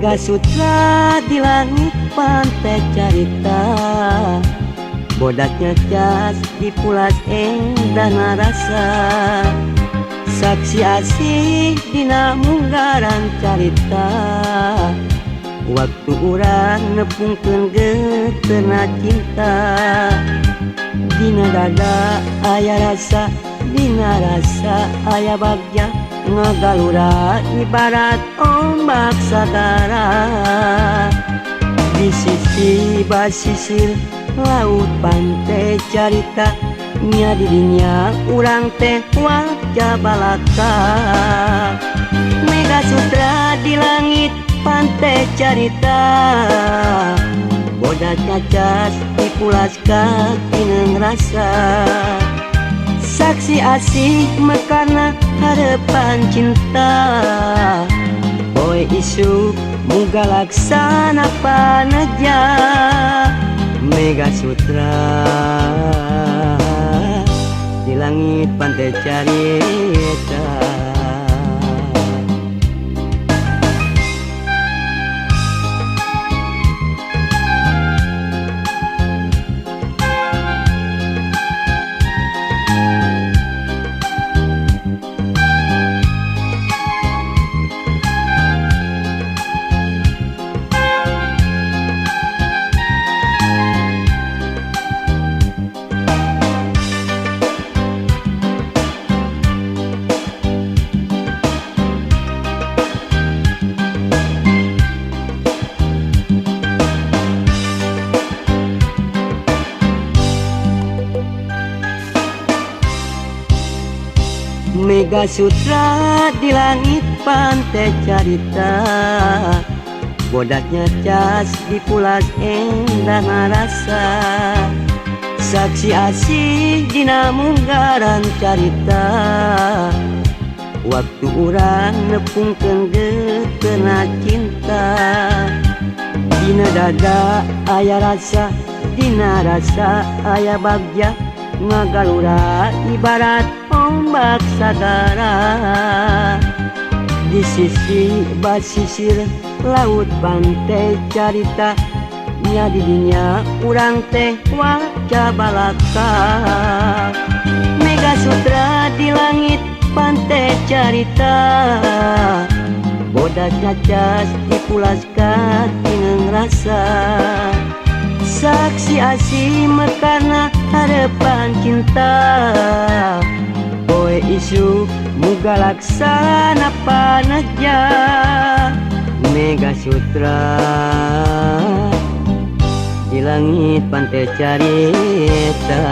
Mega Sutra di langit pantai carita, bodaknya cas di pulas endah narasa. Saksi asih dina munggaran carita, waktu urang nepungkeun geuteuna cinta. Dina dada aya rasa, dina rasa aya bagja, ngagalura ibarat ombak sagara. Di sisi basisir laut pantai carita, nya dirinya urang teh wajah balaka. Mega Sutra di langit pantai carita, bodaknya cas di pulas katineng rasa. Saksi asih mekarna harapan cinta, boy isuk muga laksana paneja. Mega Sutra di langit pantai carita. Mega Sutra di langit pantai carita, bodaknya cas di pulas endah narasa. Saksi asih dina munggaran carita, waktu urang nepungkeun geuteuna cinta. Dina dada aya rasa, dina rasa aya bagja, ngagalura ibarat ombak sagara. Di sisi basisir laut pantai carita, nya didinya urang teh wajah balaka. Mega Sutra di langit pantai carita, bodaknya cas di pulas katineng rasa. Saksi asih mekarna harapan cinta, boy isuk muga laksana paneja. Mega Sutra di langit pantai carita.